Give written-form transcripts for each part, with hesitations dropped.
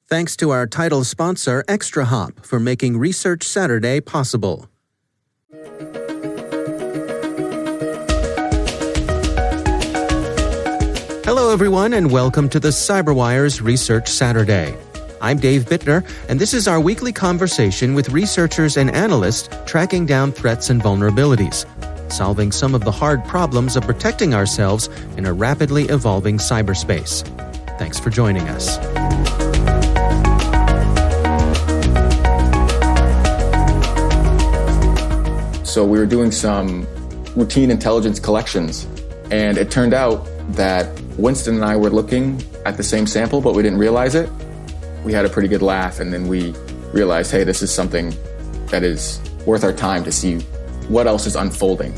Thanks to our title sponsor, Extra Hop, for making Research Saturday possible. Hello, everyone, and welcome to the CyberWire's Research Saturday. I'm Dave Bittner, and this is our weekly conversation with researchers and analysts tracking down threats and vulnerabilities, solving some of the hard problems of protecting ourselves in a rapidly evolving cyberspace. Thanks for joining us. So we were doing some routine intelligence collections, and it turned out that Winston and I were looking at the same sample, but we didn't realize it. We had a pretty good laugh, and then we realized, hey, this is something that is worth our time to see what else is unfolding.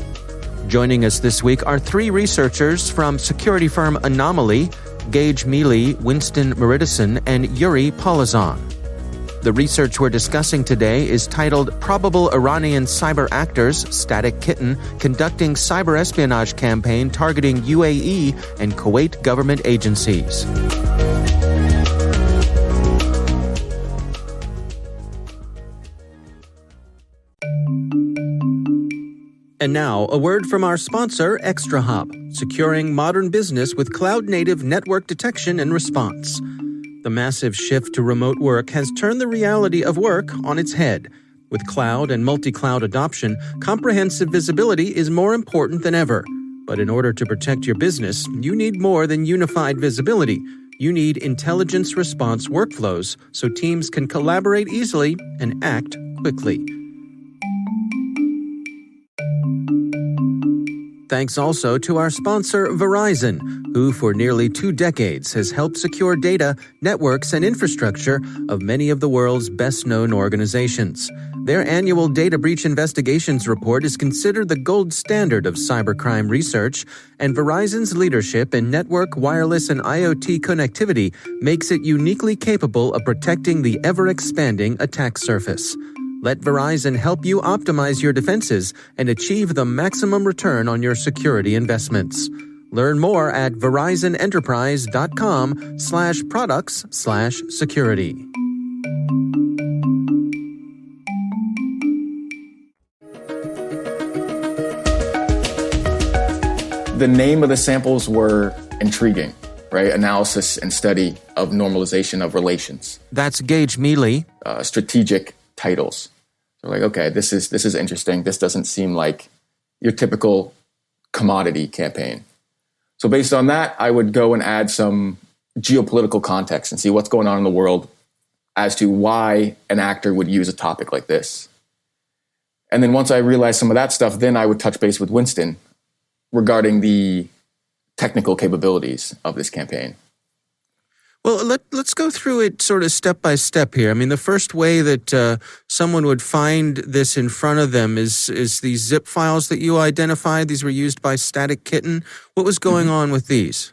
Joining us this week are three researchers from security firm Anomali, Gage Mele, Winston Marydasan, and Yury Polozov. The research we're discussing today is titled Probable Iranian Cyber Actors, Static Kitten, Conducting Cyberespionage Campaign Targeting UAE and Kuwait Government Agencies. And now, a word from our sponsor, Extra Hop, securing modern business with cloud-native network detection and response. The massive shift to remote work has turned the reality of work on its head. With cloud and multi-cloud adoption, comprehensive visibility is more important than ever. But in order to protect your business, you need more than unified visibility. You need intelligence response workflows so teams can collaborate easily and act quickly. Thanks also to our sponsor, Verizon, who for nearly 2 decades has helped secure data, networks, and infrastructure of many of the world's best-known organizations. Their annual data breach investigations report is considered the gold standard of cybercrime research, and Verizon's leadership in network, wireless, and IoT connectivity makes it uniquely capable of protecting the ever-expanding attack surface. Let Verizon help you optimize your defenses and achieve the maximum return on your security investments. Learn more at verizonenterprise.com/products/security. The name of the samples were intriguing, right? Analysis and study of normalization of relations. That's Gage Mele. Strategic titles. So like, okay, this is interesting. This doesn't seem like your typical commodity campaign. So based on that, I would go and add some geopolitical context and see what's going on in the world as to why an actor would use a topic like this. And then once I realized some of that stuff, then I would touch base with Winston regarding the technical capabilities of this campaign. Well, let's go through it sort of step by step here. I mean, the first way that someone would find this in front of them is these zip files that you identified. These were used by Static Kitten. What was going on with these?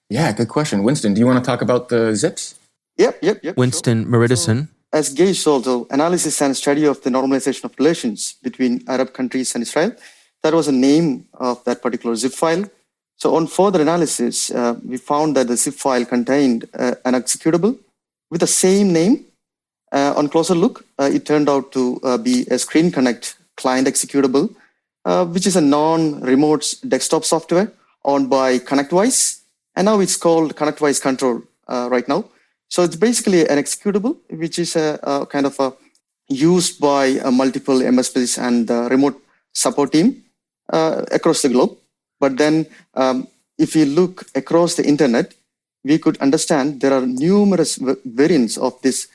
Yeah, good question. Winston, do you want to talk about the zips? Yep. Winston Marydasan. So, as Gage told, analysis and study of the normalization of relations between Arab countries and Israel. That was the name of that particular zip file. So on further analysis, we found that the zip file contained an executable with the same name. On closer look, it turned out to be a ScreenConnect client executable, which is a non-remote desktop software owned by ConnectWise. And now it's called ConnectWise Control right now. So it's basically an executable, which is a kind of used by multiple MSPs and remote support team across the globe. But then if you look across the internet, we could understand there are numerous variants of this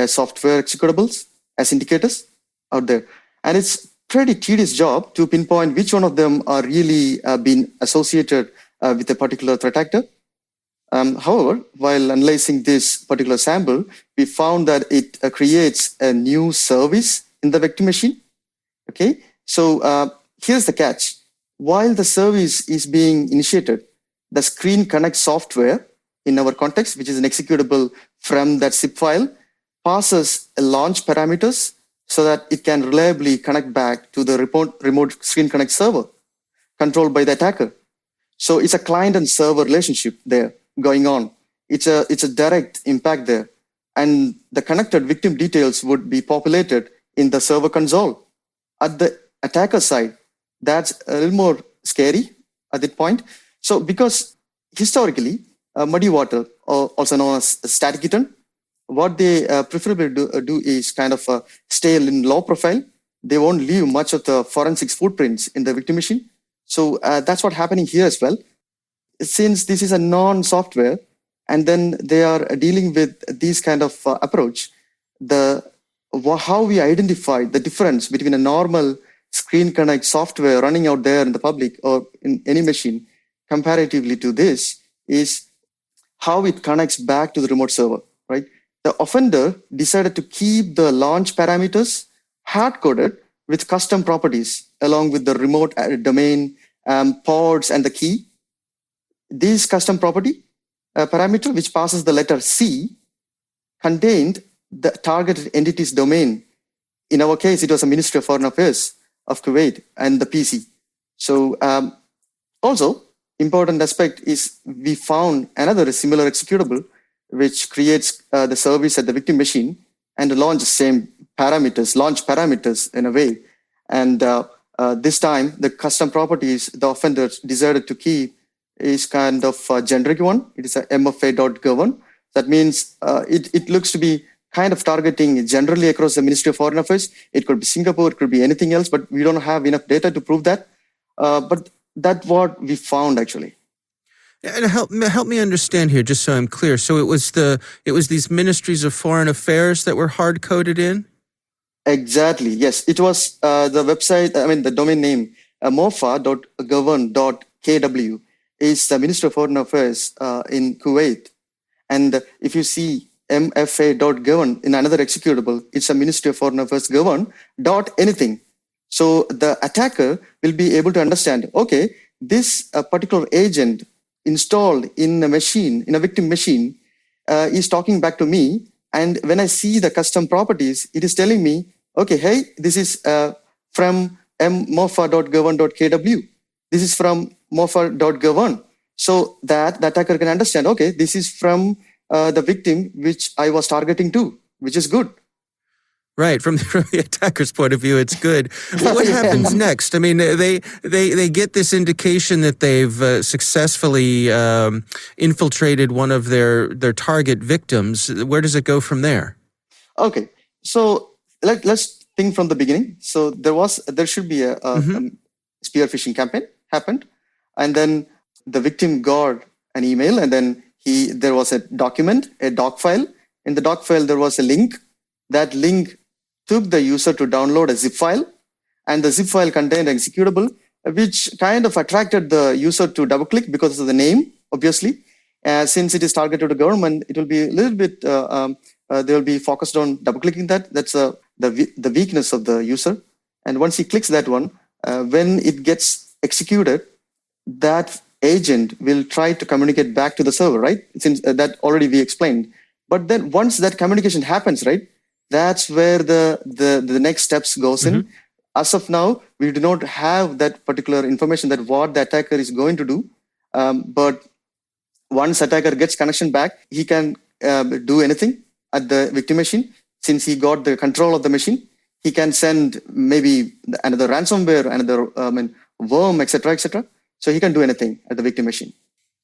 software executables as indicators out there. And it's pretty tedious job to pinpoint which one of them are really being associated with a particular threat actor. However, while analyzing this particular sample, we found that it creates a new service in the vector machine. Okay, so here's the catch. While the service is being initiated, the ScreenConnect software in our context, which is an executable from that zip file, passes a launch parameters so that it can reliably connect back to the remote ScreenConnect server controlled by the attacker. So it's a client and server relationship there going on. It's a direct impact there. and the connected victim details would be populated in the server console. At the attacker side, that's a little more scary at that point. So because historically, MuddyWater, also known as Static Kitten, what they preferably do is kind of stay in low profile. They won't leave much of the forensics footprints in the victim machine. So that's what's happening here as well. Since this is a non-software, and then they are dealing with this kind of approach, how we identify the difference between a normal ScreenConnect software running out there in the public or in any machine comparatively to this is how it connects back to the remote server, right? The offender decided to keep the launch parameters hard-coded with custom properties along with the remote domain, ports, and the key. This custom property parameter, which passes the letter C, contained the targeted entity's domain. In our case, it was the Ministry of Foreign Affairs of Kuwait and the PC. So also, important aspect is we found another similar executable which creates the service at the victim machine and launch the same parameters, launch parameters in a way. And this time, the custom properties the offender decided to keep is kind of a generic one. It is a MOFA.govern. That means it looks to be kind of targeting generally across the Ministry of Foreign Affairs. It could be Singapore, it could be anything else, but we don't have enough data to prove that. But that's what we found actually. And help me understand here, just so I'm clear. So it was these ministries of foreign affairs that were hard coded in? Exactly. Yes, it was the website. I mean, the domain name mofa.govern.kw is the Ministry of Foreign Affairs in Kuwait. And if you see mfa.govern in another executable, it's a Ministry of Foreign Affairs govern dot anything. So the attacker will be able to understand, okay, this particular agent installed in a machine, in a victim machine, is talking back to me. And when I see the custom properties, it is telling me, okay, hey, this is from mofa.govern.kw. This is from mofa.govern. So that the attacker can understand, okay, this is from the victim which I was targeting to, which is good. Right, from the attacker's point of view, it's good. But what happens next? I mean, they get this indication that they've successfully infiltrated one of their target victims. Where does it go from there? Okay, so let's think from the beginning. So there should be a spear phishing campaign happened, and then the victim got an email, and then there was a document, a doc file. In the doc file, there was a link. That link took the user to download a zip file, and the zip file contained an executable, which kind of attracted the user to double click because of the name, obviously. Since it is targeted to government, it will be a little bit, they will be focused on double clicking that. That's the weakness of the user. And once he clicks that one, when it gets executed, that agent will try to communicate back to the server, right? Since that already we explained. But then once that communication happens, right, that's where the next steps goes in. As of now, we do not have that particular information that what the attacker is going to do. But once attacker gets connection back, he can do anything at the victim machine. Since he got the control of the machine, he can send maybe another ransomware, another worm, etc., etc. So he can do anything at the victim machine.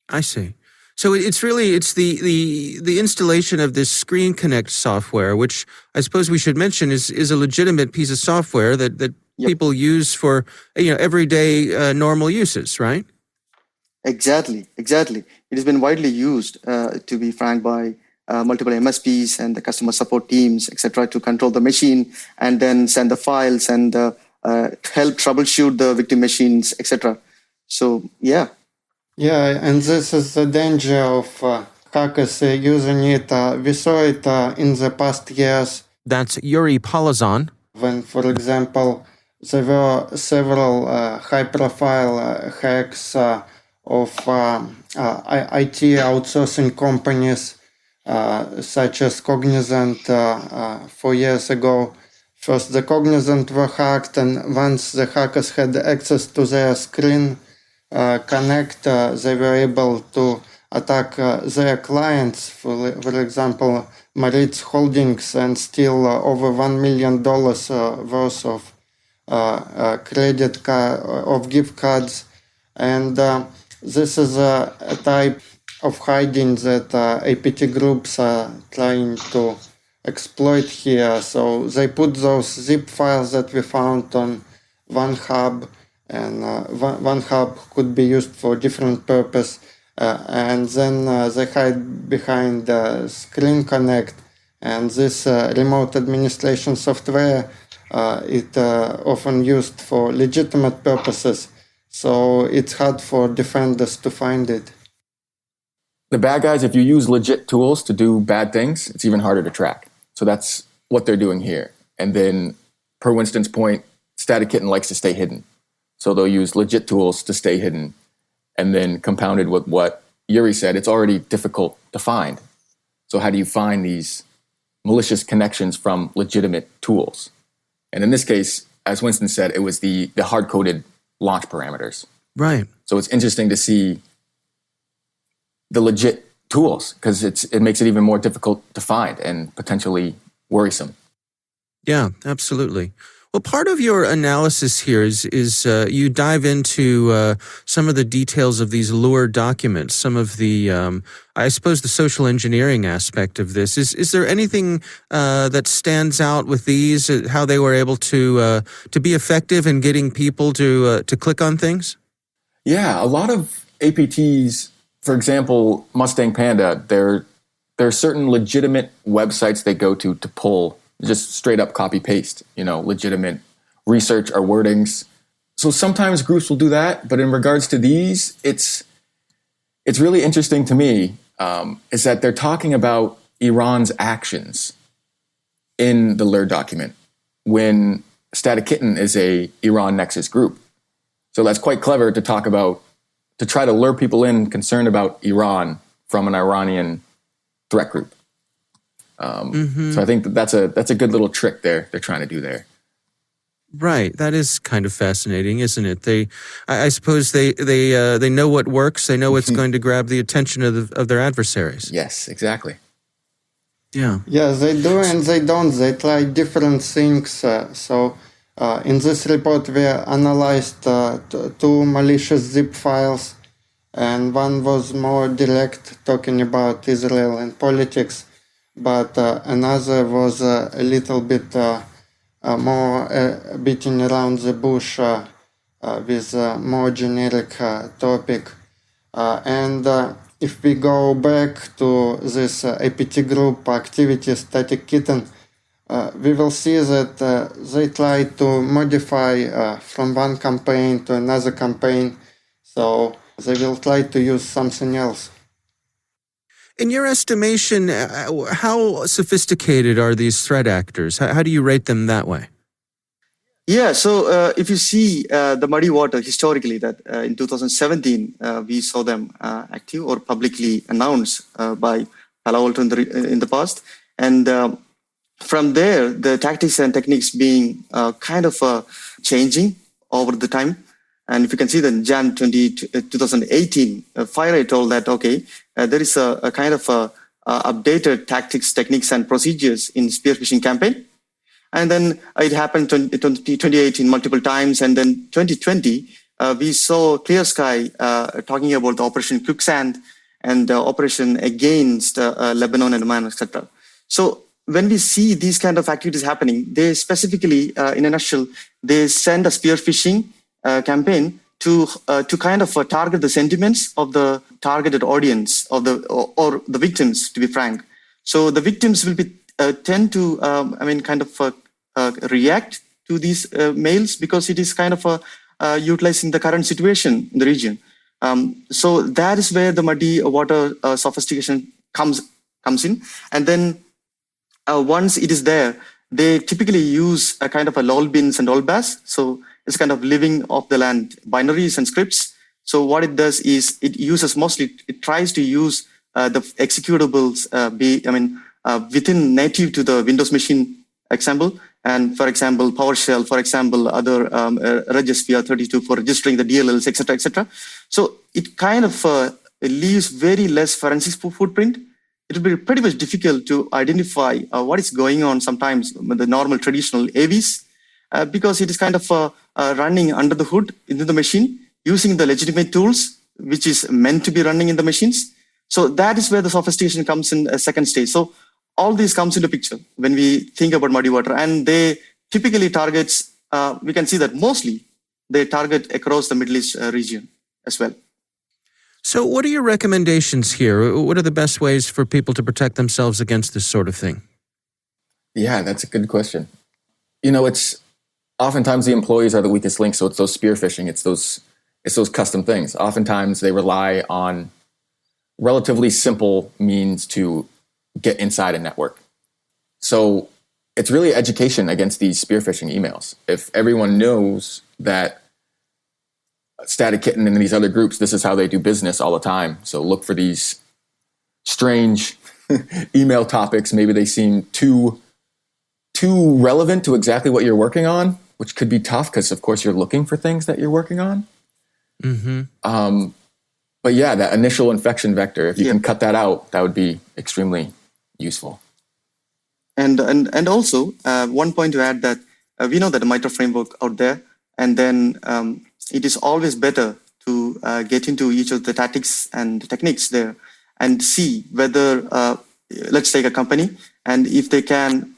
I see. So it's the installation of this ScreenConnect software, which I suppose we should mention is a legitimate piece of software that people use for everyday normal uses, right? Exactly. It has been widely used, to be frank, by multiple MSPs and the customer support teams, etc., to control the machine and then send the files and help troubleshoot the victim machines, etc. So yeah. Yeah, and this is the danger of hackers using it. We saw it in the past years. That's Yury Polozov. When, for example, there were several high-profile hacks of IT outsourcing companies, such as Cognizant 4 years ago. First, the Cognizant were hacked, and once the hackers had access to their ScreenConnect, they were able to attack their clients, for example, Maritz Holdings and steal over $1 million worth of credit card of gift cards. And this is a type of hiding that APT groups are trying to exploit here. So they put those zip files that we found on one hub, and one hub could be used for different purpose. And then they hide behind ScreenConnect, and this remote administration software, it often used for legitimate purposes. So it's hard for defenders to find it. The bad guys, if you use legit tools to do bad things, it's even harder to track. So that's what they're doing here. And then, per Winston's point, Static Kitten likes to stay hidden. So they'll use legit tools to stay hidden. And then compounded with what Yury said, it's already difficult to find. So how do you find these malicious connections from legitimate tools? And in this case, as Winston said, it was the hard-coded launch parameters. Right. So it's interesting to see the legit tools, because it makes it even more difficult to find and potentially worrisome. Yeah, absolutely. Well, part of your analysis here is you dive into some of the details of these lure documents, some of the, I suppose, the social engineering aspect of this. Is there anything that stands out with these, how they were able to be effective in getting people to click on things? Yeah, a lot of APTs, for example, Mustang Panda, there are certain legitimate websites they go to pull just straight up copy paste, legitimate research or wordings. So sometimes groups will do that, but in regards to these, it's really interesting to me is that they're talking about Iran's actions in the LUR document when Static Kitten is a Iran-nexus group. So that's quite clever to talk about, to try to lure people in concerned about Iran from an Iranian threat group. So I think that's a good little trick they're trying to do there. Right, that is kind of fascinating, isn't it? I suppose they know what works. They know what's going to grab the attention of their adversaries. Yes, exactly. Yeah. Yeah, they do and they don't. They try different things. In this report, we analyzed two malicious zip files, and one was more direct, talking about Israel and politics, but another was a little bit more beating around the bush with a more generic topic. And if we go back to this APT group activity, Static Kitten, we will see that they try to modify from one campaign to another campaign. So they will try to use something else. In your estimation, how sophisticated are these threat actors? How do you rate them that way? Yeah, so if you see the MuddyWater historically, that in 2017, we saw them active or publicly announced by Palo Alto in the past. And from there, the tactics and techniques being kind of changing over the time. And if you can see that in Jan 2018, FireEye told that, okay, there is a kind of updated tactics, techniques, and procedures in spear phishing campaign. And then it happened 2018 multiple times. And then 2020, we saw Clear Sky talking about the Operation Quicksand and Operation against Lebanon and Oman, etc. So when we see these kind of activities happening, they specifically, in a nutshell, they send a spear phishing campaign to kind of target the sentiments of the targeted audience of or the victims, to be frank. So the victims will be tend to react to these mails because it is kind of utilizing the current situation in the region. So that is where the MuddyWater sophistication comes in, and then once it is there, they typically use a kind of a lol bins and lol bash. So it's kind of living off the land binaries and scripts. So what it does is it tries to use the executables within native to the Windows machine example. And for example, PowerShell, for example, other Registry 32 for registering the DLLs, etc. So it kind of leaves very less forensics footprint it will be pretty much difficult to identify what is going on sometimes with the normal traditional AVs, because it is kind of running under the hood into the machine using the legitimate tools, which is meant to be running in the machines. So that is where the sophistication comes in a second stage. So all this comes into picture when we think about MuddyWater, and they typically targets, we can see that mostly they target across the Middle East region as well. So what are your recommendations here? What are the best ways for people to protect themselves against this sort of thing? Yeah, that's a good question. It's oftentimes the employees are the weakest link. So it's those spear phishing. It's those custom things. Oftentimes they rely on relatively simple means to get inside a network. So it's really education against these spear phishing emails. If everyone knows that Static Kitten and these other groups, this is how they do business all the time. So look for these strange email topics. Maybe they seem too relevant to exactly what you're working on, which could be tough because, of course, you're looking for things that you're working on. Mm-hmm. But yeah, that initial infection vector, if you can cut that out, that would be extremely useful. And also, one point to add that we know that the MITRE framework out there, and then it is always better to get into each of the tactics and techniques there and see whether, let's take a company, and if they can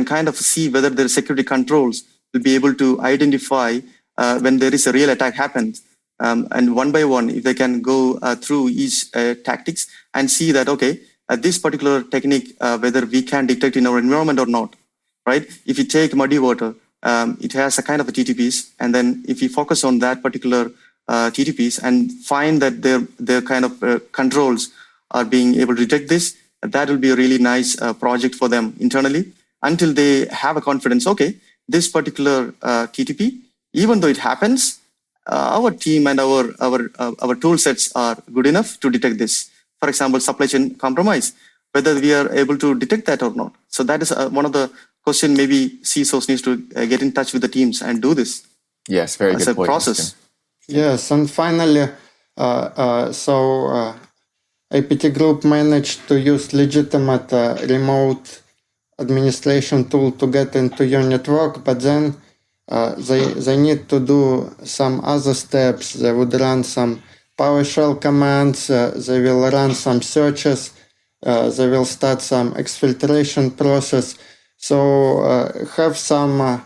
kind of see whether their security controls will be able to identify when there is a real attack happens. And one by one, if they can go through each tactics and see that, okay, this particular technique, whether we can detect in our environment or not, right? If you take MuddyWater, it has a kind of a TTPs, and then if you focus on that particular TTPs and find that their kind of controls are being able to detect this, that will be a really nice project for them internally until they have a confidence, okay, this particular TTP, even though it happens, our team and our tool sets are good enough to detect this. For example, supply chain compromise, whether we are able to detect that or not. So that is one of the question. Maybe CISOs needs to get in touch with the teams and do this. Yes, very good point. Process. Yes, and finally, APT Group managed to use legitimate remote administration tool to get into your network, but then they need to do some other steps. They would run some PowerShell commands, they will run some searches, they will start some exfiltration process. So have some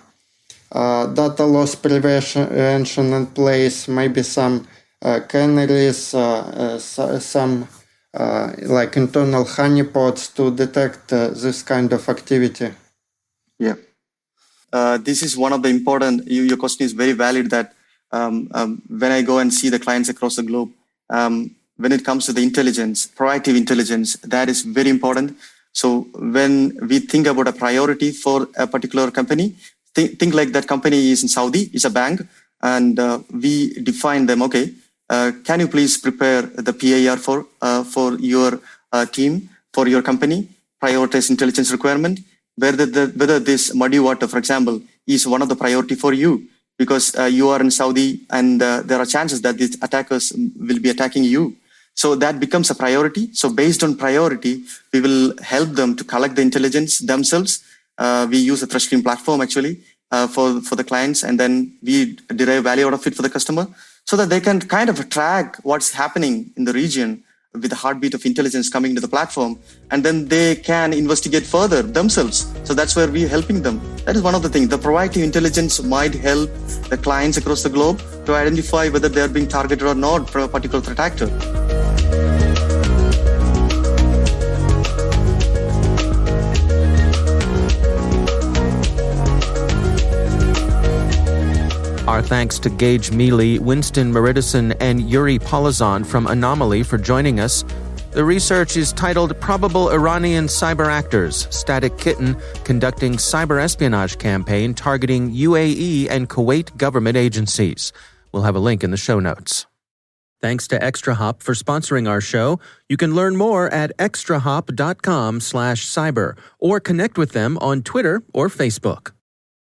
data loss prevention in place, maybe some canaries, some like internal honeypots to detect this kind of activity. Yeah. This is one of the important, your question is very valid, that when I go and see the clients across the globe, when it comes to the intelligence, proactive intelligence, that is very important. So when we think about a priority for a particular company, think like that company is in Saudi, is a bank, and we define them, okay, can you please prepare the PIR for your team, for your company, prioritize intelligence requirement, whether this MuddyWater, for example, is one of the priority for you, because you are in Saudi and there are chances that these attackers will be attacking you. So that becomes a priority. So based on priority, we will help them to collect the intelligence themselves. We use a threat stream platform actually for the clients, and then we derive value out of it for the customer so that they can kind of track what's happening in the region with the heartbeat of intelligence coming to the platform, and then they can investigate further themselves. So that's where we're helping them. That is one of the things. The proactive intelligence might help the clients across the globe to identify whether they're being targeted or not from a particular threat actor. Our thanks to Gage Mele, Winston Marydasan, and Yury Polozov from Anomali for joining us. The research is titled Probable Iranian Cyber Actors, Static Kitten Conducting Cyberespionage Campaign Targeting UAE and Kuwait Government Agencies. We'll have a link in the show notes. Thanks to ExtraHop for sponsoring our show. You can learn more at extrahop.com/cyber or connect with them on Twitter or Facebook.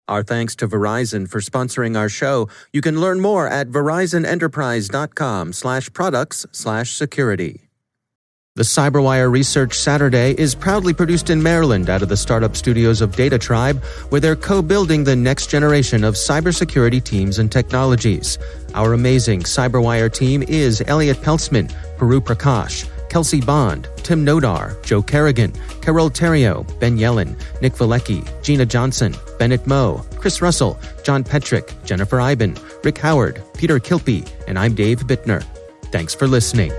Our thanks to Verizon for sponsoring our show. You can learn more at verizonenterprise.com/products/security. The CyberWire Research Saturday is proudly produced in Maryland out of the startup studios of Data Tribe, where they're co-building the next generation of cybersecurity teams and technologies. Our amazing CyberWire team is Elliot Peltzman, Puru Prakash, Kelsey Bond, Tim Nodar, Joe Kerrigan, Carol Terrio, Ben Yellen, Nick Valecki, Gina Johnson, Bennett Moe, Chris Russell, John Petrick, Jennifer Iben, Rick Howard, Peter Kilpie, and I'm Dave Bittner. Thanks for listening.